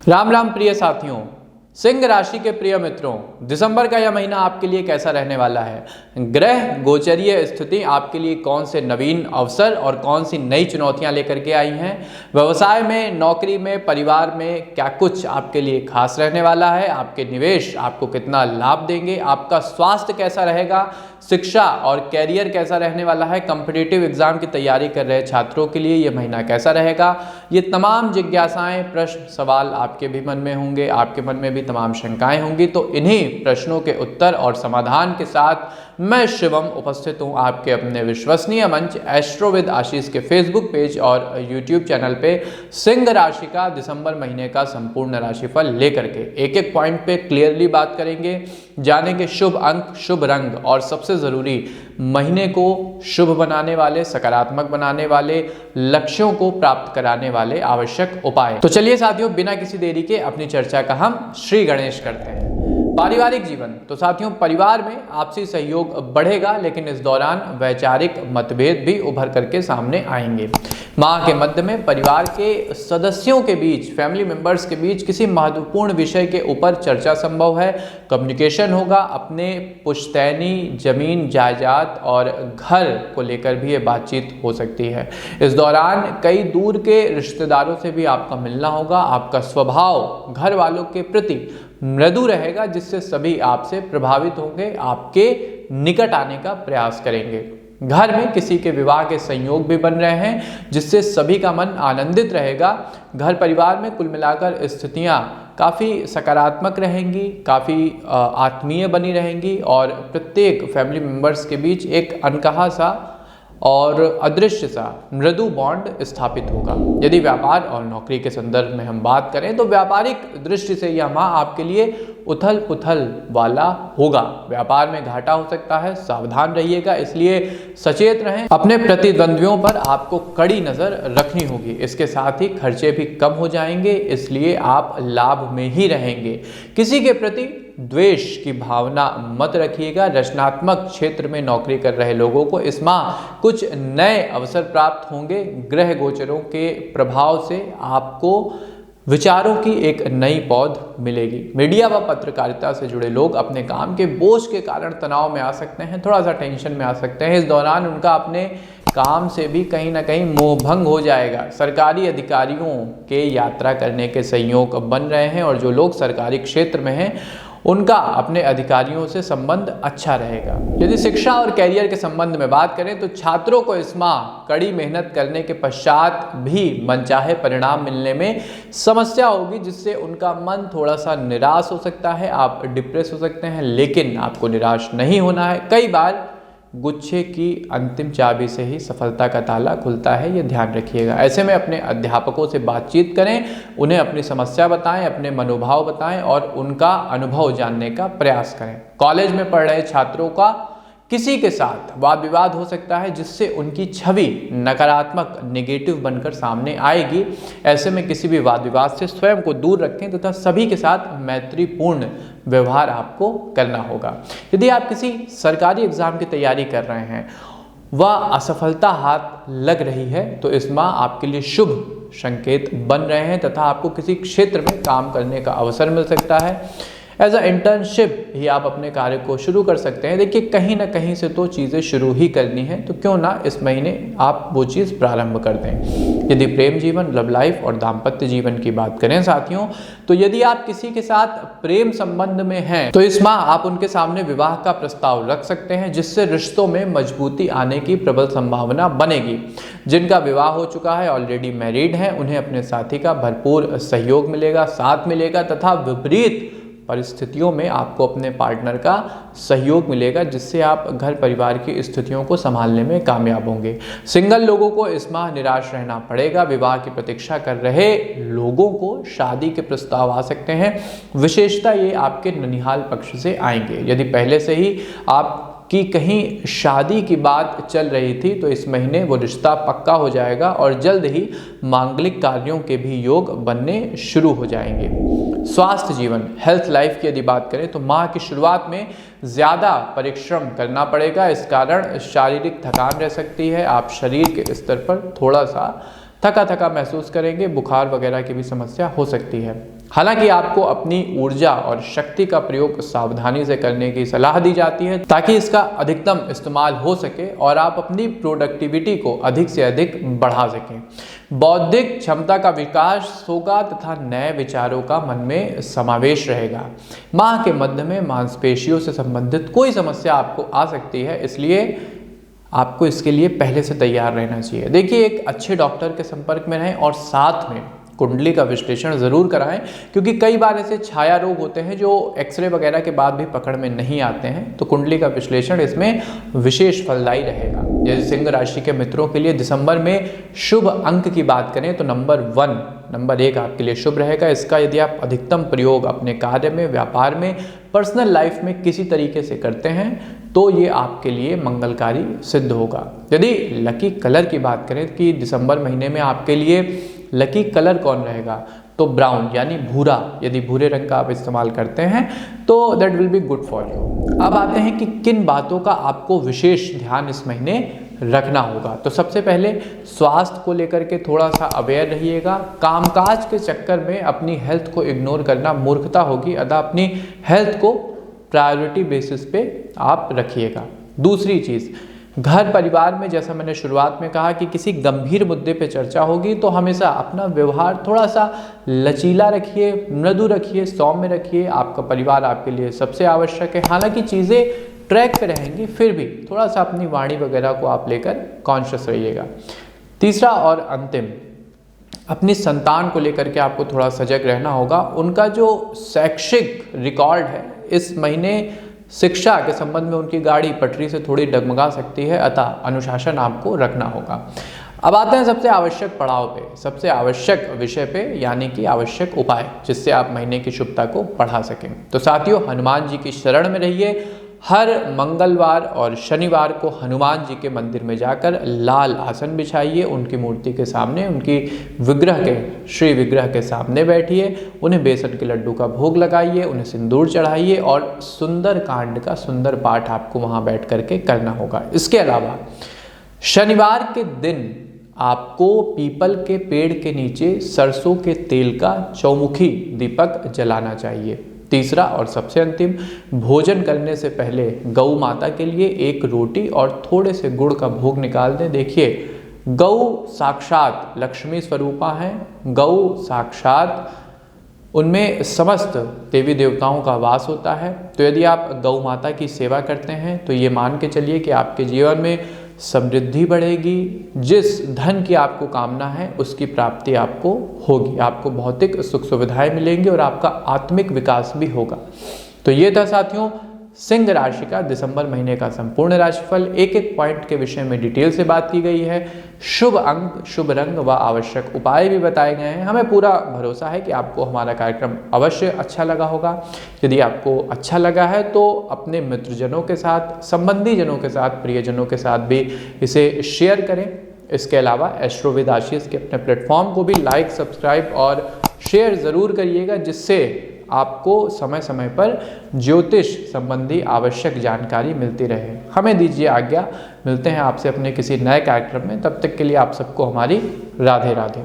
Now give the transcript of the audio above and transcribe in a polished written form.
राम राम प्रिय साथियों, सिंह राशि के प्रिय मित्रों, दिसंबर का यह महीना आपके लिए कैसा रहने वाला है। ग्रह गोचरीय स्थिति आपके लिए कौन से नवीन अवसर और कौन सी नई चुनौतियां लेकर के आई हैं। व्यवसाय में, नौकरी में, परिवार में क्या कुछ आपके लिए खास रहने वाला है। आपके निवेश आपको कितना लाभ देंगे। आपका स्वास्थ्य कैसा रहेगा। शिक्षा और कैरियर कैसा रहने वाला है। कॉम्पिटिटिव एग्जाम की तैयारी कर रहे छात्रों के लिए यह महीना कैसा रहेगा। ये तमाम जिज्ञासाएं, प्रश्न, सवाल आपके भी मन में होंगे, आपके मन में भी तमाम शंकाएं होंगी। तो इन्हीं प्रश्नों के उत्तर और समाधान के साथ मैं शिवम उपस्थित हूं आपके अपने विश्वसनीय मंच एस्ट्रोविद आशीष के फेसबुक पेज और यूट्यूब चैनल पे सिंह राशि का दिसंबर महीने का संपूर्ण राशिफल लेकर के एक एक पॉइंट पे क्लियरली बात करेंगे। जानेंगे शुभ अंक, शुभ रंग और सबसे जरूरी महीने को शुभ बनाने वाले, सकारात्मक बनाने वाले, लक्ष्यों को प्राप्त कराने वाले आवश्यक उपाय। तो चलिए साथियों, बिना किसी देरी के अपनी चर्चा का हम श्री गणेश करते हैं। पारिवारिक जीवन, तो साथियों परिवार में आपसी सहयोग बढ़ेगा, लेकिन इस दौरान वैचारिक मतभेद भी उभर करके सामने आएंगे। माह के मध्य में परिवार के सदस्यों के बीच, फैमिली मेंबर्स के बीच किसी महत्वपूर्ण विषय के ऊपर चर्चा संभव है। कम्युनिकेशन होगा। अपने पुश्तैनी जमीन, जायदाद और घर को लेकर भी ये बातचीत हो सकती है। इस दौरान कई दूर के रिश्तेदारों से भी आपका मिलना होगा। आपका स्वभाव घर वालों के प्रति मृदु रहेगा, जिससे सभी आपसे प्रभावित होंगे, आपके निकट आने का प्रयास करेंगे। घर में किसी के विवाह के संयोग भी बन रहे हैं, जिससे सभी का मन आनंदित रहेगा। घर परिवार में कुल मिलाकर स्थितियां काफ़ी सकारात्मक रहेंगी, काफ़ी आत्मीय बनी रहेंगी और प्रत्येक फैमिली मेंबर्स के बीच एक अनकहा सा और अदृश्य सा मृदु बॉन्ड स्थापित होगा। यदि व्यापार और नौकरी के संदर्भ में हम बात करें तो व्यापारिक दृष्टि से यह माह आपके लिए उथल पुथल वाला होगा। व्यापार में घाटा हो सकता है, सावधान रहिएगा, इसलिए सचेत रहें। अपने प्रतिद्वंद्वियों पर आपको कड़ी नजर रखनी होगी। इसके साथ ही खर्चे भी कम हो जाएंगे, इसलिए आप लाभ में ही रहेंगे। किसी के प्रति द्वेष की भावना मत रखिएगा। रचनात्मक क्षेत्र में नौकरी कर रहे लोगों को इस माह कुछ नए अवसर प्राप्त होंगे। ग्रह गोचरों के प्रभाव से आपको विचारों की एक नई पौध मिलेगी। मीडिया व पत्रकारिता से जुड़े लोग अपने काम के बोझ के कारण तनाव में आ सकते हैं, थोड़ा सा टेंशन में आ सकते हैं। इस दौरान उनका अपने काम से भी कहीं ना कहीं मोहभंग हो जाएगा। सरकारी अधिकारियों के यात्रा करने के संयोग बन रहे हैं और जो लोग सरकारी क्षेत्र में हैं उनका अपने अधिकारियों से संबंध अच्छा रहेगा। यदि शिक्षा और कैरियर के संबंध में बात करें तो छात्रों को इस माह कड़ी मेहनत करने के पश्चात भी मनचाहे परिणाम मिलने में समस्या होगी, जिससे उनका मन थोड़ा सा निराश हो सकता है। आप डिप्रेस हो सकते हैं, लेकिन आपको निराश नहीं होना है। कई बार गुच्छे की अंतिम चाबी से ही सफलता का ताला खुलता है, ये ध्यान रखिएगा। ऐसे में अपने अध्यापकों से बातचीत करें, उन्हें अपनी समस्या बताएं, अपने मनोभाव बताएं और उनका अनुभव जानने का प्रयास करें। कॉलेज में पढ़ रहे छात्रों का किसी के साथ वाद विवाद हो सकता है, जिससे उनकी छवि नकारात्मक, नेगेटिव बनकर सामने आएगी। ऐसे में किसी भी वाद विवाद से स्वयं को दूर रखें तथा सभी के साथ मैत्रीपूर्ण व्यवहार आपको करना होगा। यदि आप किसी सरकारी एग्जाम की तैयारी कर रहे हैं, वह असफलता हाथ लग रही है, तो इस माह आपके लिए शुभ संकेत बन रहे हैं तथा आपको किसी क्षेत्र में काम करने का अवसर मिल सकता है। एज अ इंटर्नशिप ही आप अपने कार्य को शुरू कर सकते हैं। देखिए, कहीं ना कहीं से तो चीज़ें शुरू ही करनी है, तो क्यों ना इस महीने आप वो चीज़ प्रारंभ कर दें। यदि प्रेम जीवन, लव लाइफ और दाम्पत्य जीवन की बात करें साथियों, तो यदि आप किसी के साथ प्रेम संबंध में हैं तो इस माह आप उनके सामने विवाह का प्रस्ताव रख सकते हैं, जिससे रिश्तों में मजबूती आने की प्रबल संभावना बनेगी। जिनका विवाह हो चुका है, ऑलरेडी मैरिड हैं, उन्हें अपने साथी का भरपूर सहयोग मिलेगा, साथ मिलेगा तथा विपरीत परिस्थितियों में आपको अपने पार्टनर का सहयोग मिलेगा, जिससे आप घर परिवार की स्थितियों को संभालने में कामयाब होंगे। सिंगल लोगों को इस माह निराश रहना पड़ेगा। विवाह की प्रतीक्षा कर रहे लोगों को शादी के प्रस्ताव आ सकते हैं। विशेषता ये आपके ननिहाल पक्ष से आएंगे। यदि पहले से ही आप कि कहीं शादी की बात चल रही थी तो इस महीने वो रिश्ता पक्का हो जाएगा और जल्द ही मांगलिक कार्यों के भी योग बनने शुरू हो जाएंगे। स्वास्थ्य जीवन, हेल्थ लाइफ की यदि बात करें तो माह की शुरुआत में ज़्यादा परिश्रम करना पड़ेगा। इस कारण शारीरिक थकान रह सकती है। आप शरीर के स्तर पर थोड़ा सा थका थका महसूस करेंगे, बुखार वगैरह की भी समस्या हो सकती है। हालांकि आपको अपनी ऊर्जा और शक्ति का प्रयोग सावधानी से करने की सलाह दी जाती है ताकि इसका अधिकतम इस्तेमाल हो सके और आप अपनी प्रोडक्टिविटी को अधिक से अधिक बढ़ा सकें। बौद्धिक क्षमता का विकास होगा तथा नए विचारों का मन में समावेश रहेगा। माह के मध्य में मांसपेशियों से संबंधित कोई समस्या आपको आ सकती है, इसलिए आपको इसके लिए पहले से तैयार रहना चाहिए। देखिए, एक अच्छे डॉक्टर के संपर्क में रहें और साथ में कुंडली का विश्लेषण जरूर कराएं, क्योंकि कई बार ऐसे छाया रोग होते हैं जो एक्सरे वगैरह के बाद भी पकड़ में नहीं आते हैं, तो कुंडली का विश्लेषण इसमें विशेष फलदायी रहेगा। जैसे सिंह राशि के मित्रों के लिए दिसंबर में शुभ अंक की बात करें तो नंबर 1 आपके लिए शुभ रहेगा। इसका यदि आप अधिकतम प्रयोग अपने कार्य में, व्यापार में, पर्सनल लाइफ में किसी तरीके से करते हैं तो ये आपके लिए मंगलकारी सिद्ध होगा। यदि लकी कलर की बात करें कि दिसंबर महीने में आपके लिए लकी कलर कौन रहेगा, तो ब्राउन यानी भूरा, यदि भूरे रंग का आप इस्तेमाल करते हैं तो that will be good for you. अब आते हैं कि किन बातों का आपको विशेष ध्यान इस महीने रखना होगा। तो सबसे पहले स्वास्थ्य को लेकर के थोड़ा सा अवेयर रहिएगा। कामकाज के चक्कर में अपनी हेल्थ को इग्नोर करना मूर्खता होगी, अतः अपनी हेल्थ को प्रायोरिटी बेसिस पे आप रखिएगा। दूसरी चीज़, घर परिवार में जैसा मैंने शुरुआत में कहा कि किसी गंभीर मुद्दे पे चर्चा होगी तो हमेशा अपना व्यवहार थोड़ा सा लचीला रखिए, मृदु रखिए, सौम्य रखिए। आपका परिवार आपके लिए सबसे आवश्यक है। हालांकि चीज़ें ट्रैक पे रहेंगी, फिर भी थोड़ा सा अपनी वाणी वगैरह को आप लेकर कॉन्शियस रहिएगा। तीसरा और अंतिम, अपनी संतान को लेकर के आपको थोड़ा सजग रहना होगा। उनका जो शैक्षिक रिकॉर्ड है इस महीने शिक्षा के संबंध में उनकी गाड़ी पटरी से थोड़ी डगमगा सकती है, अतः अनुशासन आपको रखना होगा। अब आते हैं सबसे आवश्यक पड़ाव पे, सबसे आवश्यक विषय पे, यानी कि आवश्यक उपाय जिससे आप महीने की शुभता को बढ़ा सकें। तो साथियों, हनुमान जी की शरण में रहिए। हर मंगलवार और शनिवार को हनुमान जी के मंदिर में जाकर लाल आसन बिछाइए, उनकी मूर्ति के सामने, उनकी विग्रह के, श्री विग्रह के सामने बैठिए, उन्हें बेसन के लड्डू का भोग लगाइए, उन्हें सिंदूर चढ़ाइए और सुंदर कांड का सुंदर पाठ आपको वहाँ बैठ करके करना होगा। इसके अलावा शनिवार के दिन आपको पीपल के पेड़ के नीचे सरसों के तेल का चौमुखी दीपक जलाना चाहिए। तीसरा और सबसे अंतिम, भोजन करने से पहले गौ माता के लिए एक रोटी और थोड़े से गुड़ का भोग निकाल दें। देखिए, गौ साक्षात लक्ष्मी स्वरूपा है, गौ साक्षात, उनमें समस्त देवी देवताओं का वास होता है। तो यदि आप गौ माता की सेवा करते हैं तो ये मान के चलिए कि आपके जीवन में समृद्धि बढ़ेगी। जिस धन की आपको कामना है उसकी प्राप्ति आपको होगी, आपको भौतिक सुख सुविधाएं मिलेंगी और आपका आत्मिक विकास भी होगा। तो ये था साथियों सिंह राशि का दिसंबर महीने का संपूर्ण राशिफल। एक एक पॉइंट के विषय में डिटेल से बात की गई है। शुभ अंक, शुभ रंग व आवश्यक उपाय भी बताए गए हैं। हमें पूरा भरोसा है कि आपको हमारा कार्यक्रम अवश्य अच्छा लगा होगा। यदि आपको अच्छा लगा है तो अपने मित्रजनों के साथ, संबंधी जनों के साथ, प्रियजनों के साथ भी इसे शेयर करें। इसके अलावा एस्ट्रोविद आशीष के अपने प्लेटफॉर्म को भी लाइक, सब्सक्राइब और शेयर ज़रूर करिएगा, जिससे आपको समय समय पर ज्योतिष संबंधी आवश्यक जानकारी मिलती रहे। हमें दीजिए आज्ञा, मिलते हैं आपसे अपने किसी नए कार्यक्रम में। तब तक के लिए आप सबको हमारी राधे राधे।